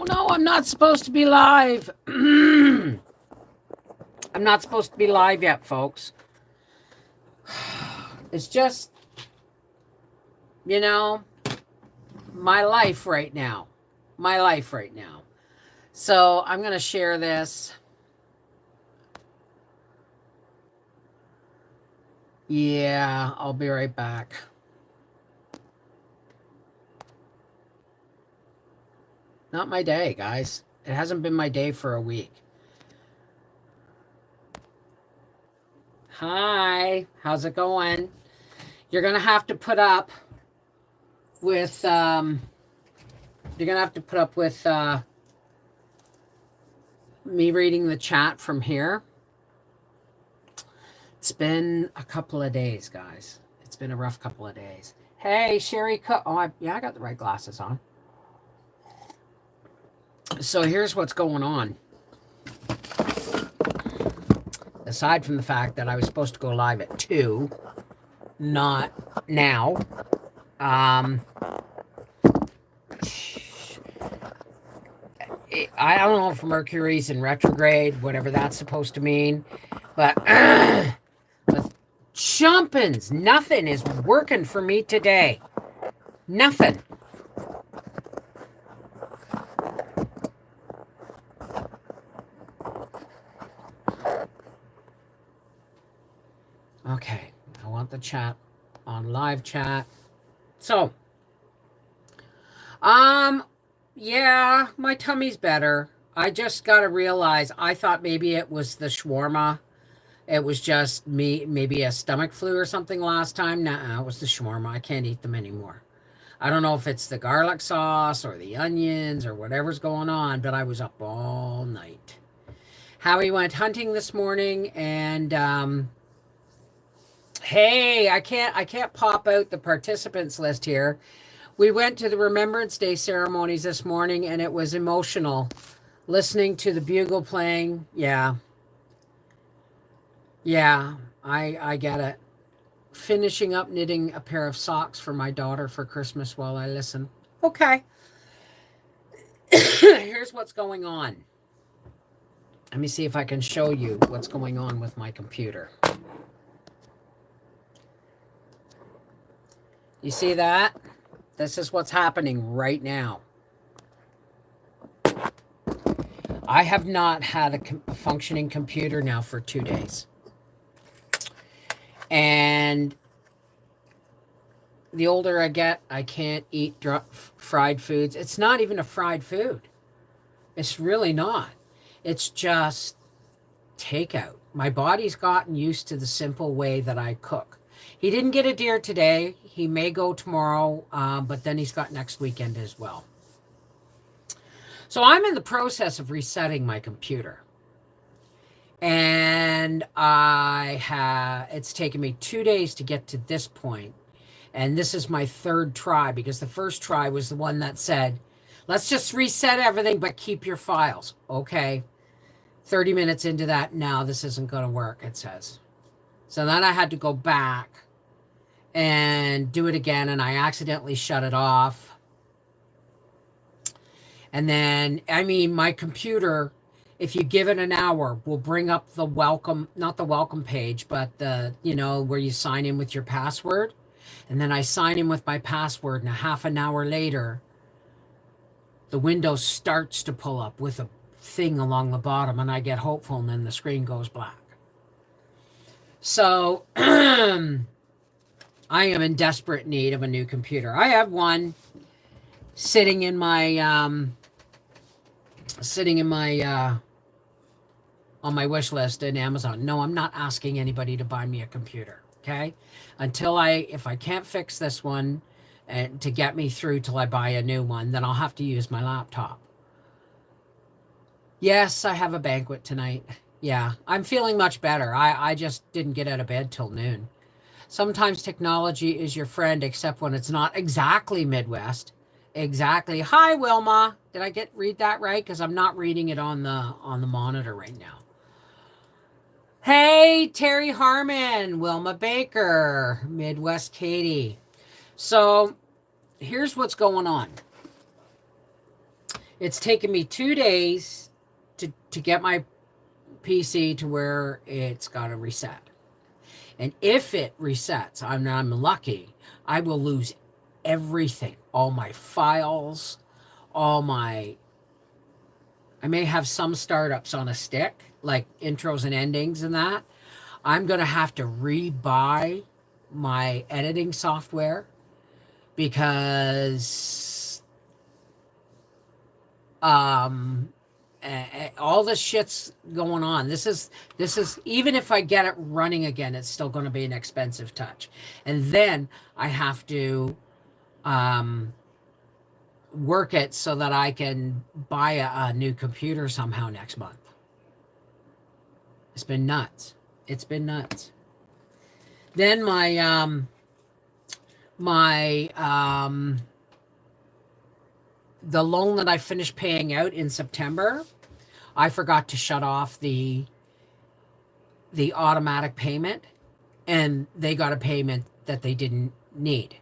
no, I'm not supposed to be live. I'm not supposed to be live yet, folks. It's just, you know, my life right now. My life right now. So I'm going to share this. Yeah, I'll be right back. Not my day, guys. It hasn't been my day for a week. Hi, how's it going? You're going to have to put up with, me reading the chat from here. It's been a couple of days, guys. It's been a rough couple of days. Hey, Sherry Cook. Oh, I got the right glasses on. So here's what's going on. Aside from the fact that I was supposed to go live at 2, not now. I don't know if Mercury's in retrograde, whatever that's supposed to mean, but jumpins, nothing is working for me today. Nothing. Okay, I want the chat on live chat. So, yeah, my tummy's better. I just got to realize, I thought maybe it was the shawarma. It was just me, maybe a stomach flu or something last time. Nah, it was the shawarma. I can't eat them anymore. I don't know if it's the garlic sauce or the onions or whatever's going on, but I was up all night. Howie went hunting this morning, and hey, I can't pop out the participants list here. We went to the Remembrance Day ceremonies this morning, and it was emotional. Listening to the bugle playing, yeah, I get it. Finishing up knitting a pair of socks for my daughter for Christmas while I listen. Okay. Here's what's going on. Let me see if I can show you what's going on with my computer. You see that? This is what's happening right now. I have not had a functioning computer now for 2 days. And the older I get, I can't eat fried foods. It's not even a fried food. It's really not. It's just takeout. My body's gotten used to the simple way that I cook. He didn't get a deer today. He may go tomorrow, but then he's got next weekend as well. So I'm in the process of resetting my computer. And it's taken me 2 days to get to this point. And this is my third try, because the first try was the one that said, let's just reset everything, but keep your files. Okay. 30 minutes into that, now this isn't going to work, it says. So then I had to go back and do it again, and I accidentally shut it off. And then, I mean, my computer, if you give it an hour, will bring up the welcome, not the welcome page, but the, where you sign in with your password. And then I sign in with my password, and a half an hour later, the window starts to pull up with a thing along the bottom, and I get hopeful, and then the screen goes black. So I am in desperate need of a new computer. I have one sitting in my on my wish list in Amazon. No, I'm not asking anybody to buy me a computer, okay? If I can't fix this one and to get me through till I buy a new one, then I'll have to use my laptop. Yes, I have a banquet tonight. Yeah, I'm feeling much better. I just didn't get out of bed till noon. Sometimes technology is your friend, except when it's not. Exactly, Midwest. Exactly. Hi, Wilma. Did I read that right? Because I'm not reading it on the monitor right now. Hey, Terry Harmon, Wilma Baker, Midwest Katie. So here's what's going on. It's taken me 2 days to get my PC to where it's got to reset. And if it resets, I'm lucky, I will lose everything, all my files, all my, I may have some startups on a stick, like intros and endings and that. I'm going to have to rebuy my editing software because all this shit's going on. This is even if I get it running again, it's still going to be an expensive touch. And then I have to work it so that I can buy a new computer somehow next month. It's been nuts. It's been nuts. Then my the loan that I finished paying out in September, I forgot to shut off the automatic payment, and they got a payment that they didn't need.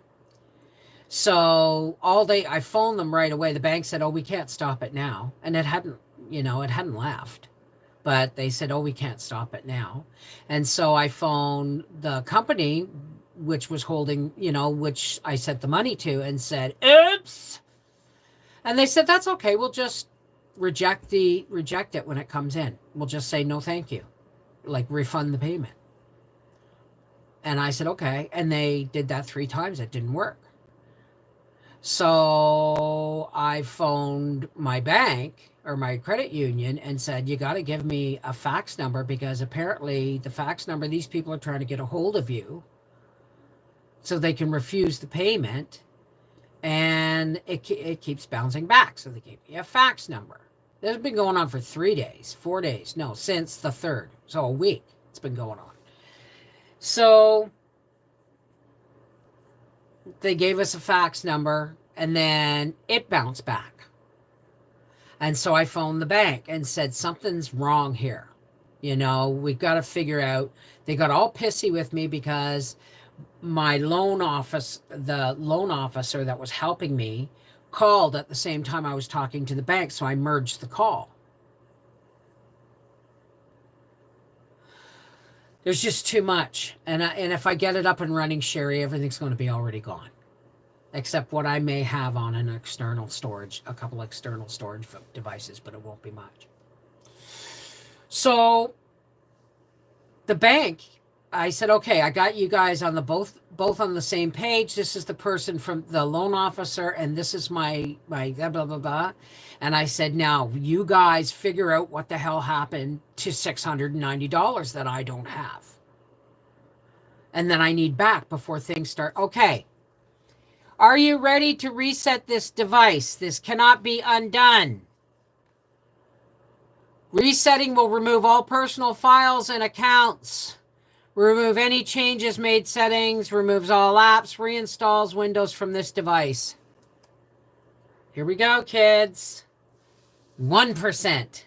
So all day I phoned them right away. The bank said, "Oh, we can't stop it now," and it hadn't left, but they said, "Oh, we can't stop it now," and so I phoned the company which was holding, which I sent the money to, and said, "Oops." And they said, "That's okay. We'll just reject it when it comes in. We'll just say no thank you. Like refund the payment." And I said, "Okay." And they did that 3 times. It didn't work. So I phoned my bank or my credit union and said, "You got to give me a fax number, because apparently the fax number, these people are trying to get a hold of you so they can refuse the payment. And it keeps bouncing back." So they gave me a fax number. This has been going on for 3 days, 4 days. No, since the 3rd. So a week it's been going on. So they gave us a fax number, and then it bounced back. And so I phoned the bank and said, "Something's wrong here. We've got to figure out." They got all pissy with me because the loan officer that was helping me called at the same time I was talking to the bank, so I merged the call. There's just too much, and if I get it up and running, Sherry, everything's going to be already gone, except what I may have on an external storage, a couple external storage devices, but it won't be much. So the bank, I said, "Okay, I got you guys on the both on the same page. This is the person from the loan officer, and this is my blah, blah, blah, blah." And I said, "Now you guys figure out what the hell happened to $690 that I don't have. And then I need back before things start. Okay. Are you ready to reset this device? This cannot be undone. Resetting will remove all personal files and accounts. Remove any changes made settings. Removes all apps. Reinstalls Windows from this device." Here we go, kids. 1%.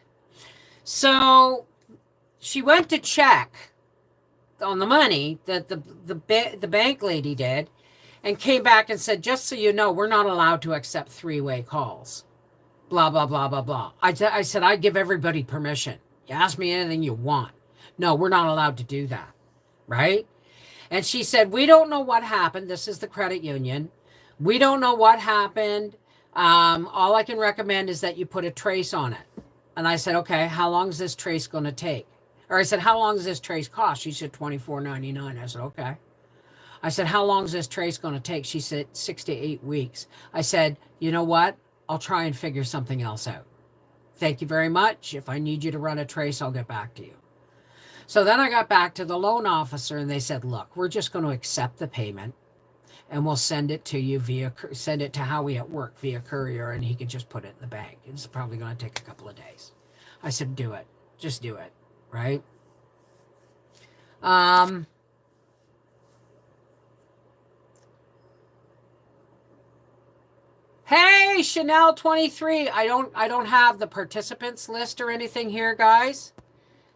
So she went to check on the money that the bank lady did, and came back and said, "Just so you know, we're not allowed to accept 3-way calls. Blah, blah, blah, blah, blah." I said, "I give everybody permission. You ask me anything you want. No, we're not allowed to do that." Right? And she said, "We don't know what happened." This is the credit union. "We don't know what happened. All I can recommend is that you put a trace on it." And I said, "Okay, how long is this trace going to take?" Or I said, "How long does this trace cost?" She said, $24.99. I said, "Okay." I said, "How long is this trace going to take?" She said, 6 to 8 weeks. I said, "You know what? I'll try and figure something else out. Thank you very much. If I need you to run a trace, I'll get back to you." So then I got back to the loan officer, and they said, "Look, we're just going to accept the payment, and we'll send it to you send it to Howie at work via courier, and he can just put it in the bank. It's probably going to take a couple of days." I said, "Do it. Just do it." Right? Hey, Chanel 23. I don't have the participants list or anything here, guys.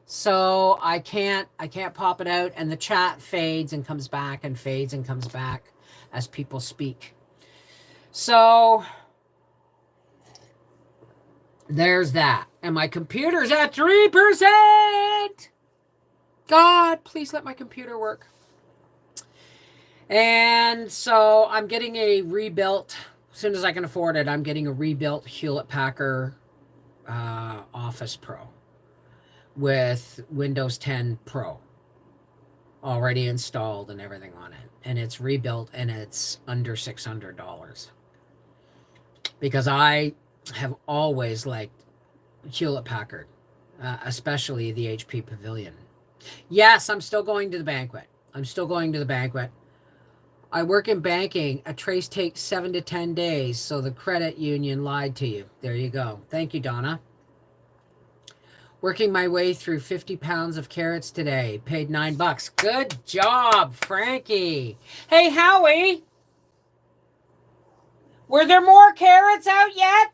So I can't pop it out, and the chat fades and comes back and fades and comes back as people speak. So there's that. And my computer's at 3%. God, please let my computer work. And so I'm getting a rebuilt, as soon as I can afford it, I'm getting a rebuilt Hewlett-Packard Office Pro with Windows 10 Pro already installed and everything on it. And it's rebuilt and it's under $600. Because I have always liked Hewlett-Packard, especially the HP Pavilion. Yes, I'm still going to the banquet. I work in banking. A trace takes 7 to 10 days, so the credit union lied to you. There you go. Thank you, Donna. Working my way through 50 pounds of carrots today. Paid $9. Good job, Frankie. Hey, Howie. Were there more carrots out yet?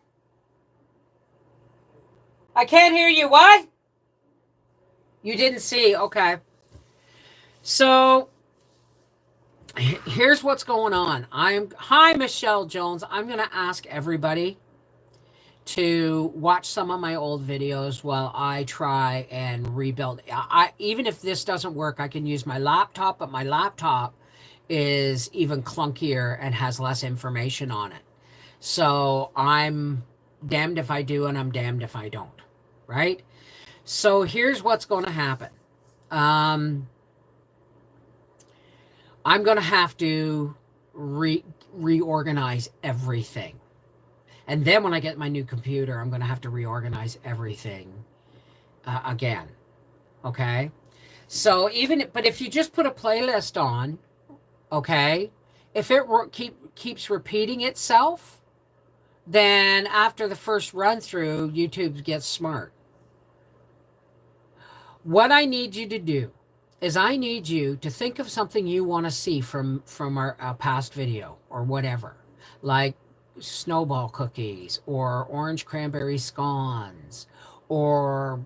I can't hear you. What? You didn't see. Okay. So here's what's going on. Hi, Michelle Jones. I'm going to ask everybody to watch some of my old videos while I try and rebuild. Even if this doesn't work, I can use my laptop, but my laptop is even clunkier and has less information on it. So I'm damned if I do and I'm damned if I don't, right? So here's what's going to happen. I'm going to have to reorganize everything. And then when I get my new computer, I'm going to have to reorganize everything again. Okay? So but if you just put a playlist on, okay, if it keeps repeating itself, then after the first run through, YouTube gets smart. What I need you to do is I need you to think of something you want to see from our past video or whatever, like snowball cookies or orange cranberry scones or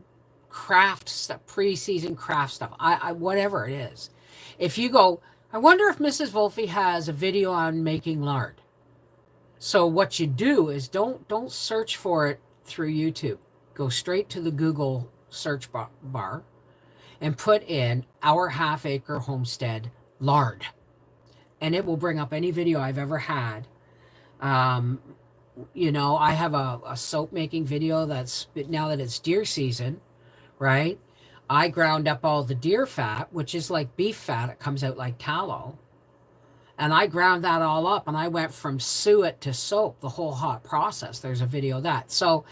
craft stuff, pre-season craft stuff, whatever it is. If you go, I wonder if Mrs. Wolfe has a video on making lard. So what you do is don't search for it through YouTube. Go straight to the Google search bar and put in Our Half Acre Homestead Lard. And it will bring up any video I've ever had. I have a soap making video that's, now that it's deer season, right? I ground up all the deer fat, which is like beef fat. It comes out like tallow. And I ground that all up and I went from suet to soap, the whole hot process. There's a video of that. So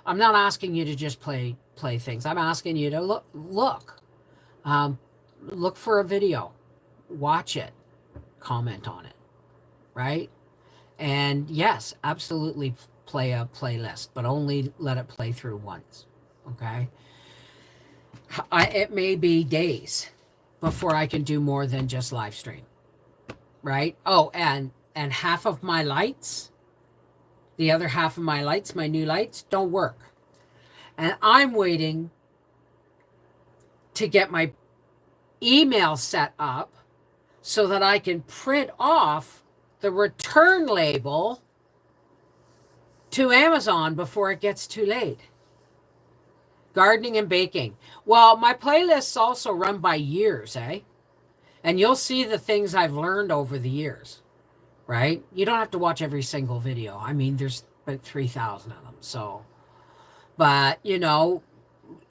I'm not asking you to just play things. I'm asking you to look for a video, watch it, comment on it, right? And yes, absolutely play a playlist, but only let it play through once, okay? It may be days before I can do more than just live stream, right? Oh, and half of my lights, the other half of my lights, my new lights, don't work. And I'm waiting to get my email set up so that I can print off the return label to Amazon before it gets too late. Gardening and baking. Well, my playlists also run by years, eh? And you'll see the things I've learned over the years, right? You don't have to watch every single video. I mean, there's about 3,000 of them. So, but,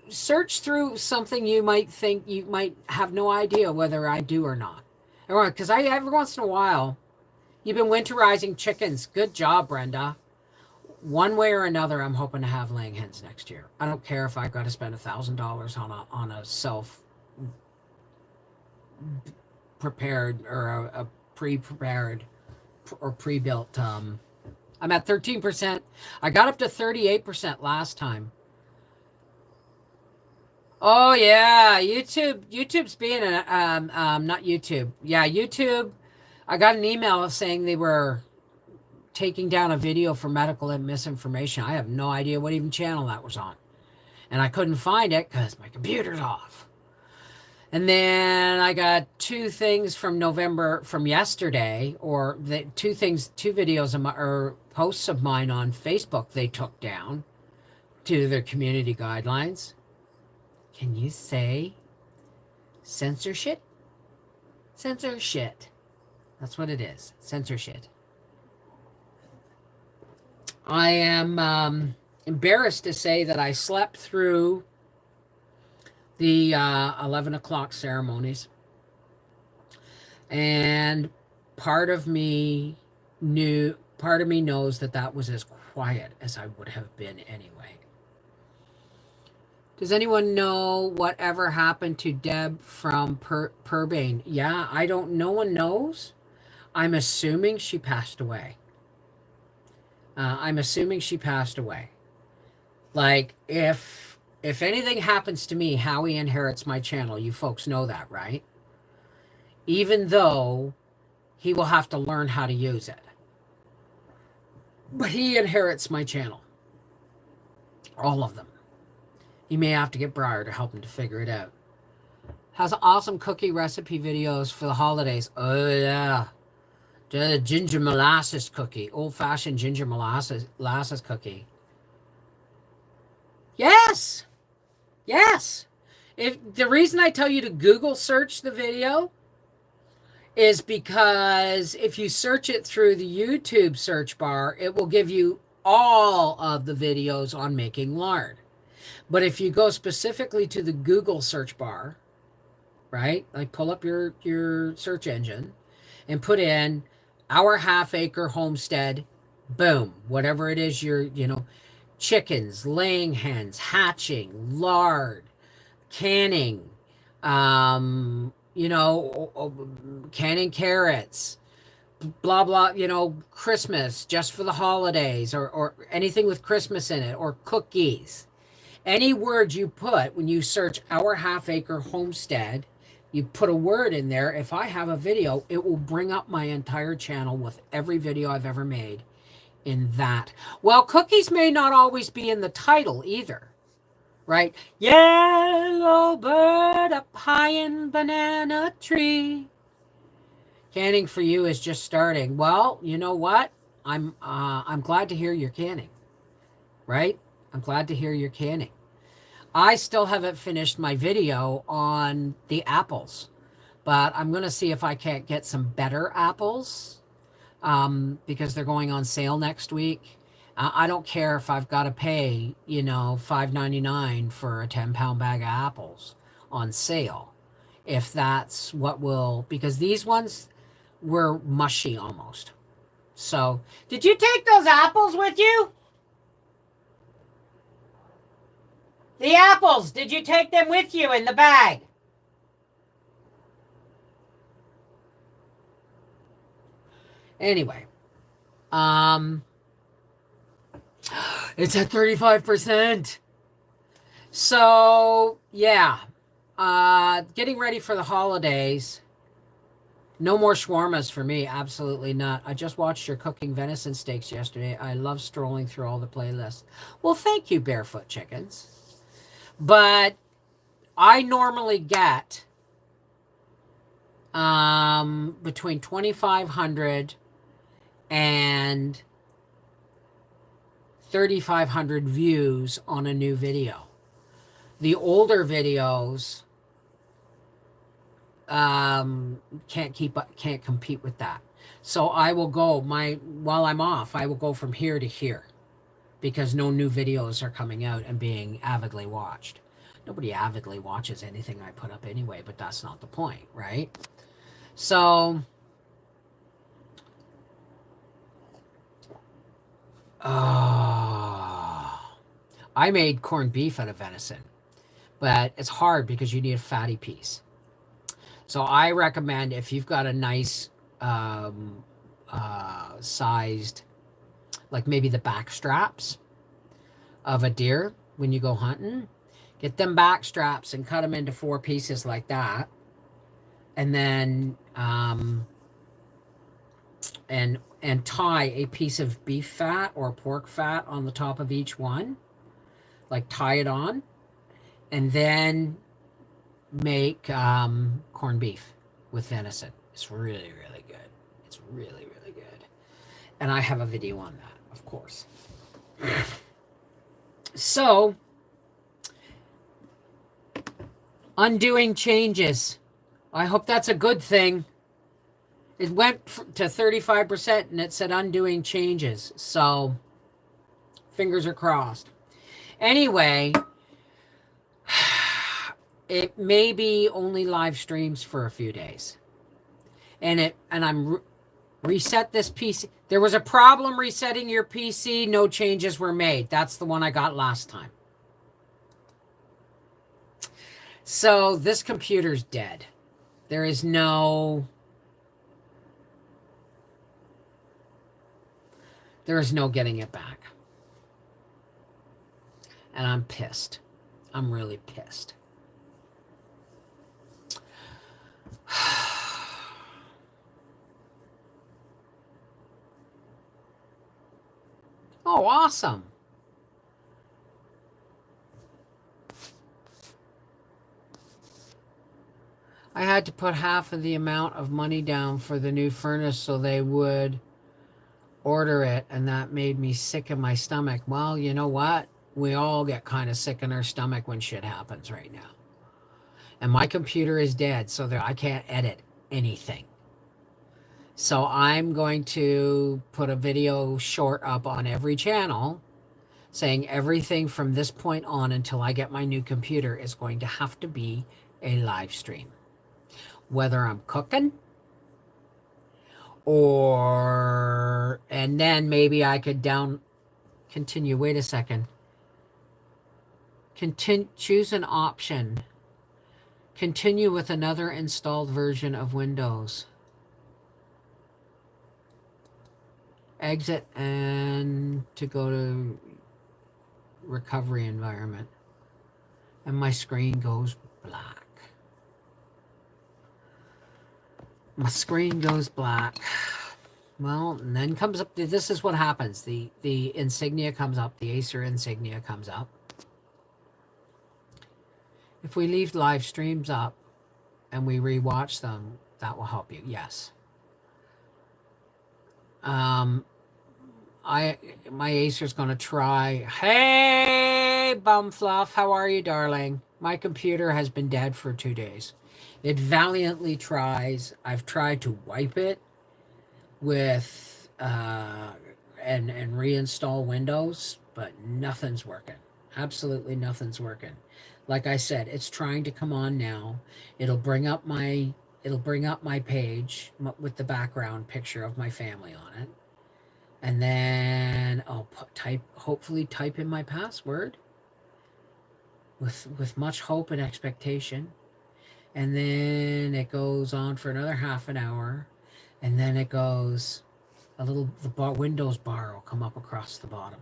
search through something you might think you might have no idea whether I do or not. Because every once in a while, you've been winterizing chickens. Good job, Brenda. One way or another, I'm hoping to have laying hens next year. I don't care if I've got to spend $1,000 on a self-prepared or a pre-prepared or pre-built. I'm at 13%. I got up to 38% last time. Oh yeah, YouTube's being not YouTube. Yeah, YouTube. I got an email saying they were taking down a video for medical and misinformation. I have no idea what even channel that was on. And I couldn't find it because my computer's off. And then I got two things from yesterday, or two videos or posts of mine on Facebook they took down. to their community guidelines. Can you say censorship? Censorship. That's what it is. Censorship. I am embarrassed to say that I slept through the 11 o'clock ceremonies. And part of me knows that that was as quiet as I would have been anyway. Does anyone know whatever happened to Deb from Purbane? Yeah, I don't. No one knows. I'm assuming she passed away. I'm assuming she passed away. Like if anything happens to me, Howie inherits my channel. You folks know that, right? Even though he will have to learn how to use it. But he inherits my channel. All of them. He may have to get Briar to help him to figure it out. Has awesome cookie recipe videos for the holidays. Oh, yeah. The ginger molasses cookie. Old-fashioned ginger molasses cookie. Yes. Yes. If the reason I tell you to Google search the video is because if you search it through the YouTube search bar, it will give you all of the videos on making lard. But if you go specifically to the Google search bar, right? Like pull up your search engine and put in our half-acre homestead, boom, whatever it is chickens, laying hens, hatching, lard, canning, canning carrots, blah, blah, Christmas just for the holidays or anything with Christmas in it or cookies. Any word you put when you search our half-acre homestead, you put a word in there. If I have a video, it will bring up my entire channel with every video I've ever made in that. Well, cookies may not always be in the title either, right? Yellow bird up high in banana tree. Canning for you is just starting. Well, you know what? I'm glad to hear you're canning, right? I'm glad to hear you're canning. I still haven't finished my video on the apples, but I'm going to see if I can't get some better apples because they're going on sale next week. I don't care if I've got to pay, $5.99 for a 10-pound bag of apples on sale. If that's what will, because these ones were mushy almost. So, did you take those apples with you? The apples, did you take them with you in the bag? Anyway, it's at 35%. So, yeah, getting ready for the holidays. No more shawarmas for me, absolutely not. I just watched your cooking venison steaks yesterday. I love strolling through all the playlists. Well, thank you, Barefoot Chickens. But I normally get between 2,500 and 3,500 views on a new video. The older videos can't compete with that. So I will go while I'm off, I will go from here to here. Because no new videos are coming out and being avidly watched. Nobody avidly watches anything I put up anyway, but that's not the point, right? So, I made corned beef out of venison, but it's hard because you need a fatty piece. So I recommend if you've got a nice sized, like maybe the back straps of a deer when you go hunting, get them back straps and cut them into 4 pieces like that. And then, and tie a piece of beef fat or pork fat on the top of each one, like tie it on, and then make, corned beef with venison. It's really, really good. It's really, really good. And I have a video on that, of course. So, undoing changes. I hope that's a good thing. It went to 35% and it said undoing changes. So, fingers are crossed. Anyway, it may be only live streams for a few days. And I'm reset this PC. There was a problem resetting your PC. No changes were made. That's the one I got last time. So this computer's dead. There is no getting it back. And I'm pissed. I'm really pissed. Oh, awesome. I had to put half of the amount of money down for the new furnace so they would order it, and that made me sick in my stomach. Well, you know what? We all get kind of sick in our stomach when shit happens right now. And my computer is dead, so I can't edit anything. So I'm going to put a video short up on every channel saying everything from this point on until I get my new computer is going to have to be a live stream. Whether I'm cooking and then maybe I could continue. Wait a second. Choose an option. Continue with another installed version of Windows. Exit and to go to recovery environment. And my screen goes black. My screen goes black. Well, and then comes up, this is what happens. The insignia comes up, the Acer insignia comes up. If we leave live streams up and we rewatch them, that will help you. Yes. My Acer's going to try. Hey, Bumfluff, how are you, darling? My computer has been dead for 2 days. It valiantly tries. I've tried to wipe it with and reinstall Windows, but nothing's working. Absolutely nothing's working. Like I said, it's trying to come on now. It'll bring up my page with the background picture of my family on it. And then I'll hopefully type in my password with much hope and expectation. And then it goes on for another half an hour. And then it goes the Windows bar will come up across the bottom.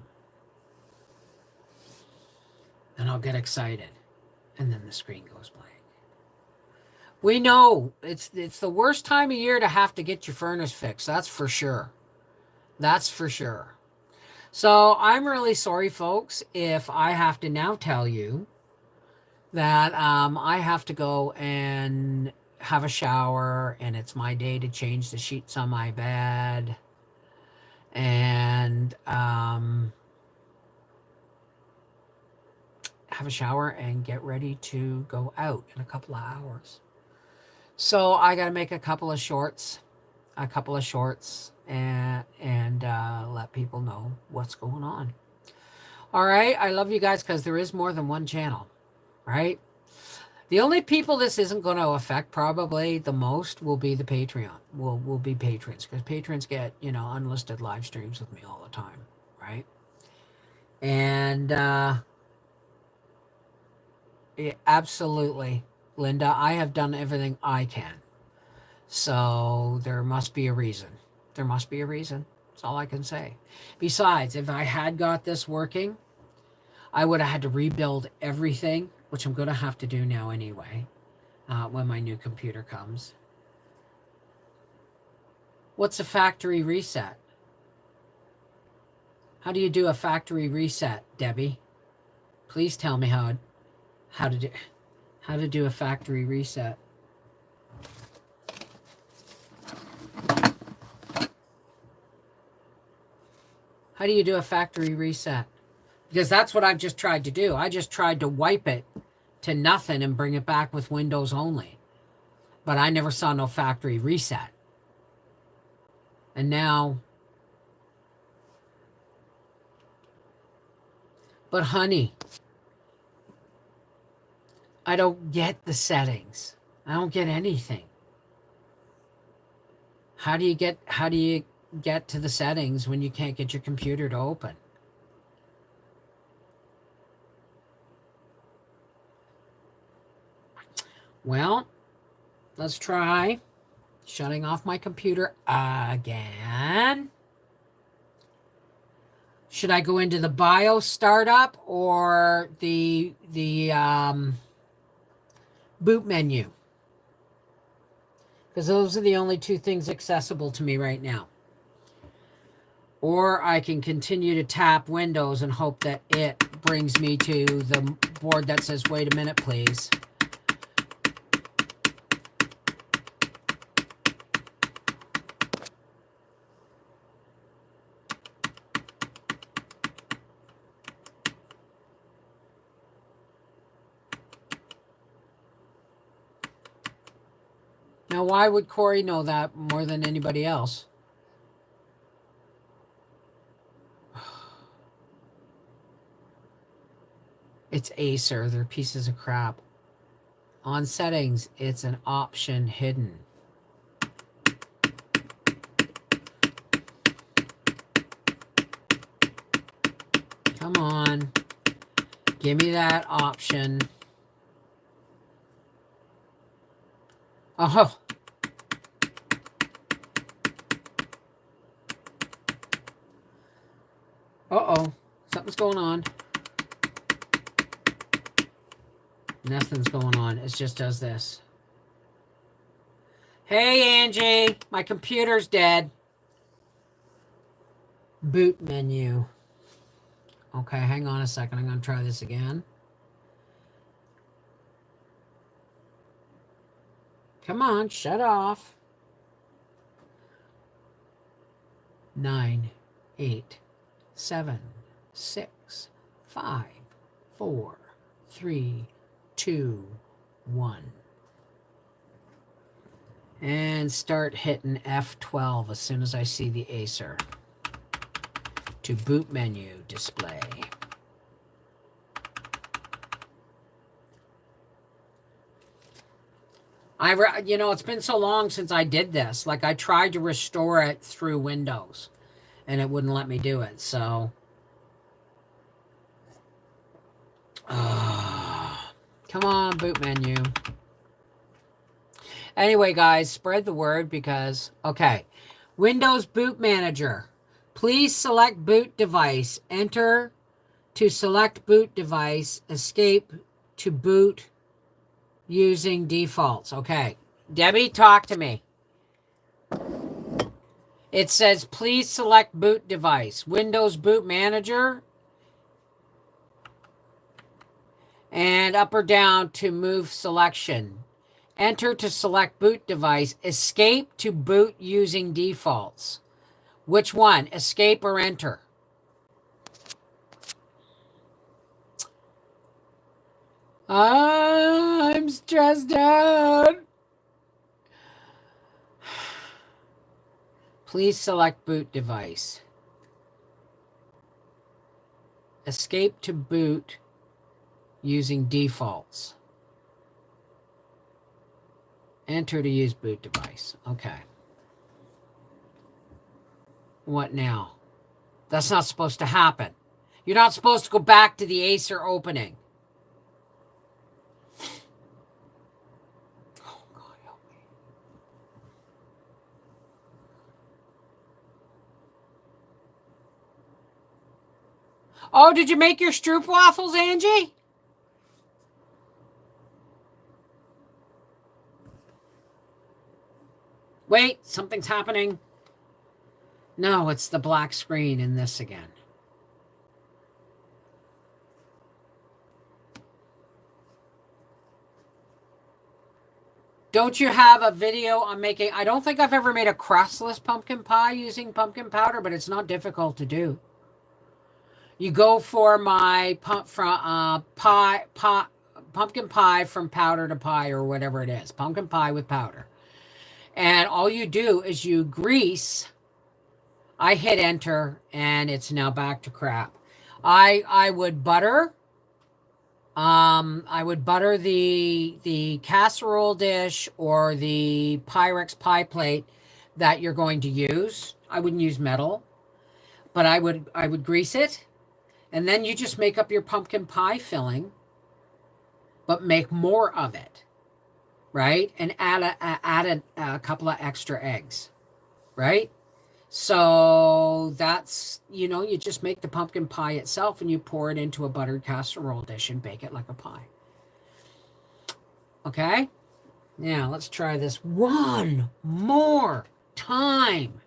And I'll get excited. And then the screen goes blank. We know it's the worst time of year to have to get your furnace fixed. That's for sure. That's for sure. So I'm really sorry, folks, if I have to now tell you that I have to go and have a shower, and it's my day to change the sheets on my bed, and have a shower and get ready to go out in a couple of hours. So I got to make a couple of shorts and let people know what's going on. All right, I love you guys because there is more than one channel, right? The only people this isn't going to affect probably the most will be the Patreon. Will be patrons, because patrons get, unlisted live streams with me all the time, right? And yeah, absolutely, Linda, I have done everything I can. So there must be a reason. There must be a reason. That's all I can say. Besides, if I had got this working, I would have had to rebuild everything, which I'm going to have to do now anyway, when my new computer comes. What's a factory reset? How do you do a factory reset, Debbie? Please tell me how to do a factory reset. How do you do a factory reset? Because that's what I've just tried to do. I just tried to wipe it to nothing and bring it back with Windows only. But I never saw no factory reset. And now... But honey, I don't get the settings. I don't get anything. How do you get to the settings when you can't get your computer to open? Well, let's try shutting off my computer again. Should I go into the BIOS startup or the boot menu? Because those are the only two things accessible to me right now. Or I can continue to tap Windows and hope that it brings me to the board that says, wait a minute, please. Now, why would Corey know that more than anybody else? It's Acer. They're pieces of crap. On settings, it's an option hidden. Come on. Give me that option. Oh. Uh-oh. Something's going on. Nothing's going on. It just does this. Hey, Angie. My computer's dead. Boot menu. Okay, hang on a second. I'm going to try this again. Come on, shut off. 9, 8, 7, 6, 5, 4, 3, 2, 1. And start hitting F12 as soon as I see the Acer. To boot menu display. It's been so long since I did this. Like, I tried to restore it through Windows, and it wouldn't let me do it, so... come on, boot menu. Anyway, guys, spread the word because... Okay. Windows Boot Manager. Please select boot device. Enter to select boot device. Escape to boot using defaults. Okay. Debbie, talk to me. It says, please select boot device. Windows Boot Manager. And up or down to move selection. Enter to select boot device. Escape to boot using defaults. Which one? Escape or enter? I'm stressed out. Please select boot device. Escape to boot using defaults. Enter to use boot device. Okay. What now? That's not supposed to happen. You're not supposed to go back to the Acer opening. Oh, God, help me. Oh, did you make your stroop waffles, Angie? Wait, something's happening. No, it's the black screen in this again. Don't you have a video on making... I don't think I've ever made a crustless pumpkin pie using pumpkin powder, but it's not difficult to do. You go for my pumpkin pie from powder to pie or whatever it is. Pumpkin pie with powder. And all you do is you grease. I hit enter and it's now back to crap. I would butter. I would butter the casserole dish or the Pyrex pie plate that you're going to use. I wouldn't use metal, but I would grease it, and then you just make up your pumpkin pie filling, but make more of it, right? And add a couple of extra eggs, right? So that's, you just make the pumpkin pie itself and you pour it into a buttered casserole dish and bake it like a pie. Okay? Now let's try this one more time.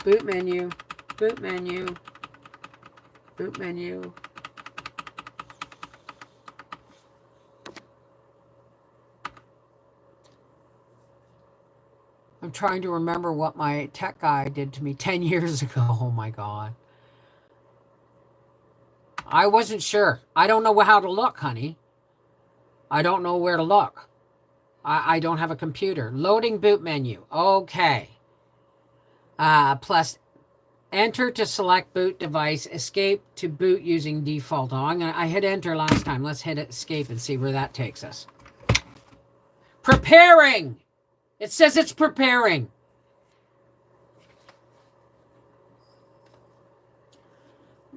Boot menu, boot menu, boot menu. I'm trying to remember what my tech guy did to me 10 years ago. Oh my God. I wasn't sure. I don't know how to look, honey. I don't know where to look. I don't have a computer. Loading boot menu. Okay. Plus enter to select boot device. Escape to boot using default. Oh, I hit enter last time. Let's hit escape and see where that takes us. Preparing. It says it's preparing.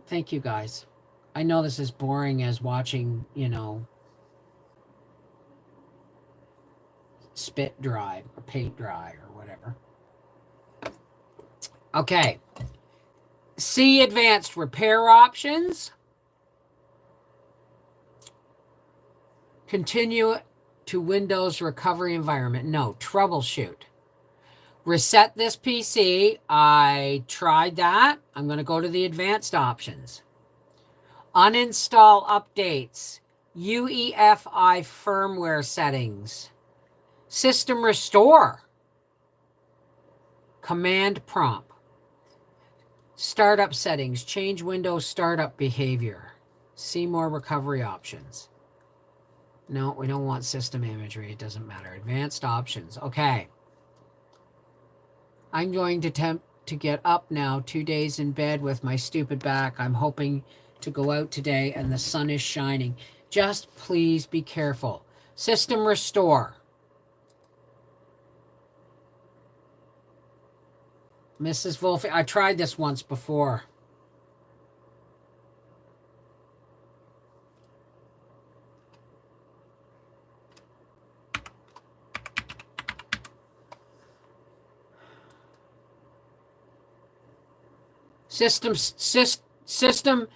Thank you, guys. I know this is boring as watching, spit dry or paint dry or whatever. Okay. See advanced repair options. Continue to Windows recovery environment. No, troubleshoot. Reset this PC. I tried that. I'm going to go to the advanced options. Uninstall updates. UEFI firmware settings. System restore. Command prompt. Startup settings. Change Windows startup behavior. See more recovery options. No, we don't want system imagery. It doesn't matter. Advanced options. Okay. I'm going to attempt to get up now. 2 days in bed with my stupid back. I'm hoping to go out today and the sun is shining. Just please be careful. System restore. Mrs. Wolfe, I tried this once before.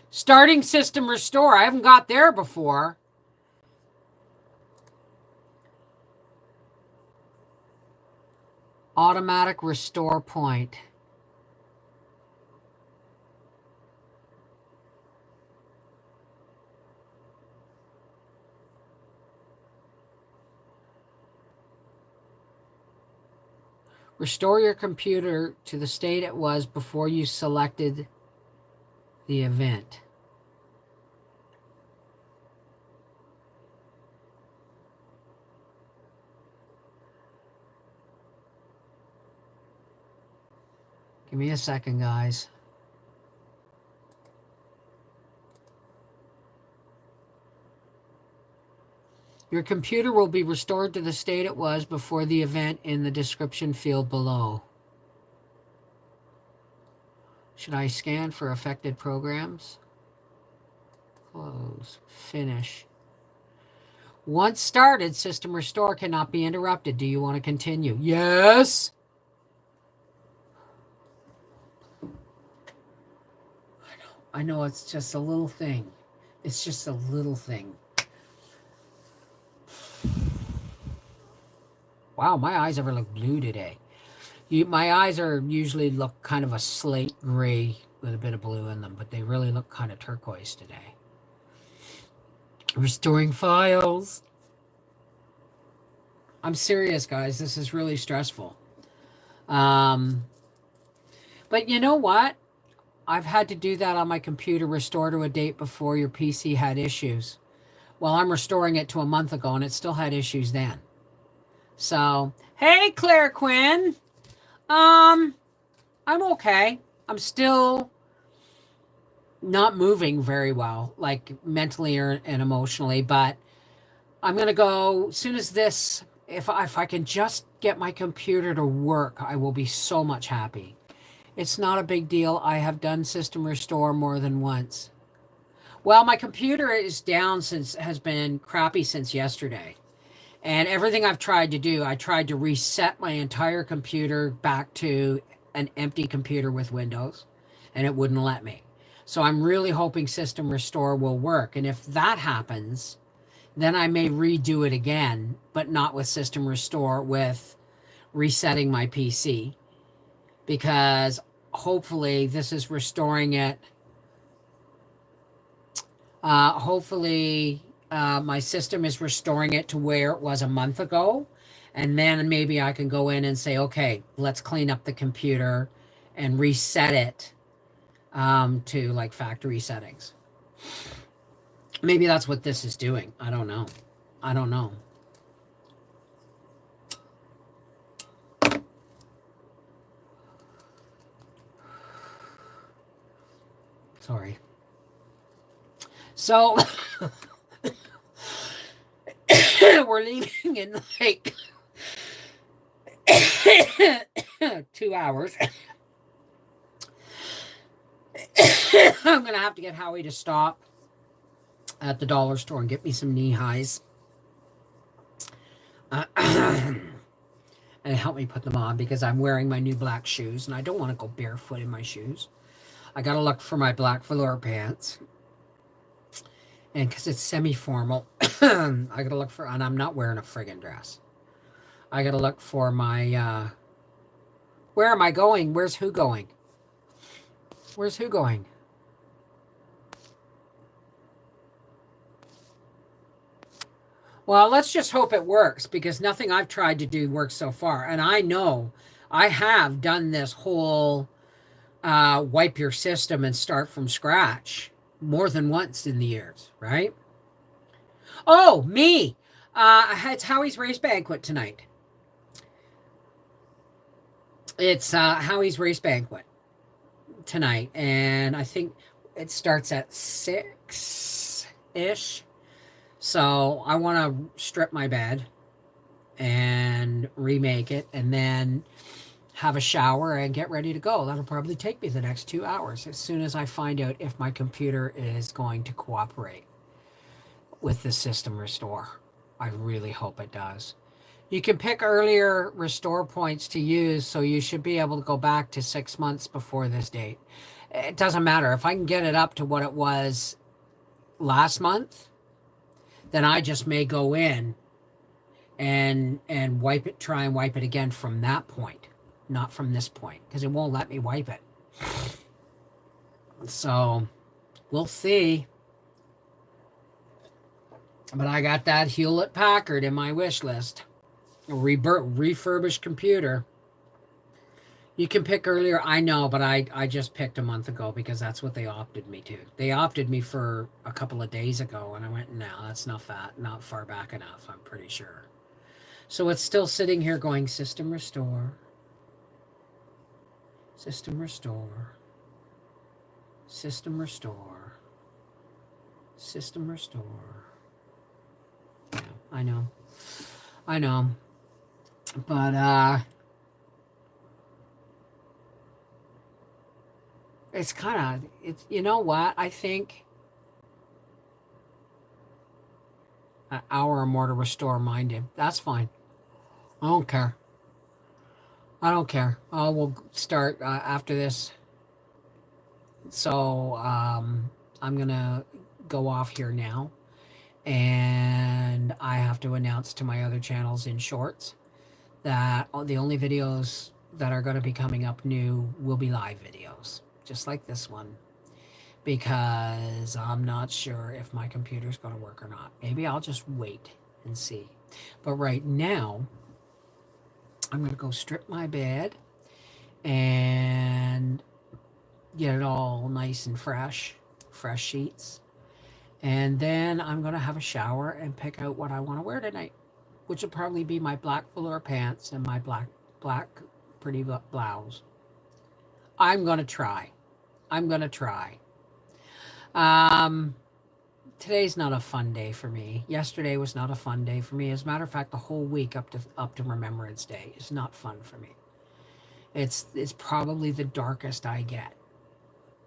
Starting system restore. I haven't got there before. Automatic restore point. Restore your computer to the state it was before you selected the event. Give me a second, guys. Your computer will be restored to the state it was before the event in the description field below. Should I scan for affected programs? Close. Finish. Once started, system restore cannot be interrupted. Do you want to continue? Yes. I know it's just a little thing. It's just a little thing. Wow, my eyes ever look blue today. My eyes are usually look kind of a slate gray with a bit of blue in them, but they really look kind of turquoise today. Restoring files. I'm serious, guys. This is really stressful. But you know what? I've had to do that on my computer, restore to a date before your PC had issues. Well, I'm restoring it to a month ago and it still had issues then. So, hey, Claire Quinn. Um, I'm okay. I'm still not moving very well, like mentally and emotionally, but I'm going to go as soon as this, if I can just get my computer to work, I will be so much happy. It's not a big deal. I have done system restore more than once. Well, my computer is down since has been crappy since yesterday. And everything I've tried to do, I tried to reset my entire computer back to an empty computer with Windows, and it wouldn't let me. So I'm really hoping System Restore will work. And if that happens, then I may redo it again, but not with System Restore, with resetting my PC. Because hopefully this is restoring it. Hopefully my system is restoring it to where it was a month ago. And then maybe I can go in and say, okay, let's clean up the computer and reset it to like factory settings. Maybe that's what this is doing. I don't know. I don't know. Sorry. So we're leaving in like 2 hours. I'm going to have to get Howie to stop at the dollar store and get me some knee highs. And help me put them on because I'm wearing my new black shoes and I don't want to go barefoot in my shoes. I got to look for my black velour pants. And because it's semi-formal, I got to look for, and I'm not wearing a friggin' dress. I got to look for my, where am I going? Where's who going? Where's who going? Well, let's just hope it works because nothing I've tried to do works so far. And I know I have done this whole wipe your system and start from scratch more than once in the years, right? Oh, me. It's Howie's race banquet tonight. It's Howie's race banquet tonight. And I think it starts at 6-ish. So I want to strip my bed and remake it and then have a shower and get ready to go. That'll probably take me the next 2 hours as soon as I find out if my computer is going to cooperate with the system restore. I really hope it does. You can pick earlier restore points to use, so you should be able to go back to 6 months before this date. It doesn't matter. If I can get it up to what it was last month, then I just may go in and wipe it, try and wipe it again from that point, not from this point, because it won't let me wipe it. So we'll see. But I got that Hewlett Packard in my wish list. A refurbished computer. You can pick earlier, I know, but I just picked a month ago because that's what they opted me to. They opted me for a couple of days ago, and I went, no, that's not far back enough, I'm pretty sure. So it's still sitting here going, system restore, system restore, system restore, system restore. Yeah, I know. But, it's kind of, it's, you know what? I think an hour or more to restore mind him. That's fine. I don't care. We'll start after this. So I'm going to go off here now. And I have to announce to my other channels in shorts that the only videos that are going to be coming up new will be live videos. Just like this one, because I'm not sure if my computer's going to work or not. Maybe I'll just wait and see. But right now, I'm going to go strip my bed and get it all nice and fresh sheets. And then I'm going to have a shower and pick out what I want to wear tonight, which will probably be my black velour pants and my black pretty blouse. I'm going to try. I'm going to try. Um, Today's not a fun day for me. Yesterday was not a fun day for me. As a matter of fact, the whole week up to Remembrance Day is not fun for me. It's probably the darkest I get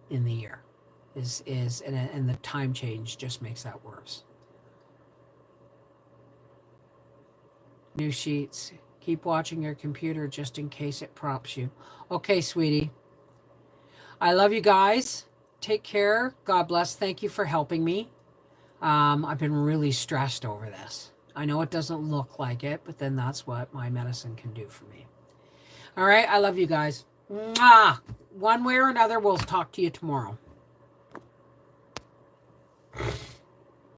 in the year. And the time change just makes that worse. New sheets. Keep watching your computer just in case it prompts you. Okay, sweetie. I love you guys. Take care. God bless. Thank you for helping me. I've been really stressed over this. I know it doesn't look like it, but then that's what my medicine can do for me. All right. I love you guys. Mwah! One way or another, we'll talk to you tomorrow.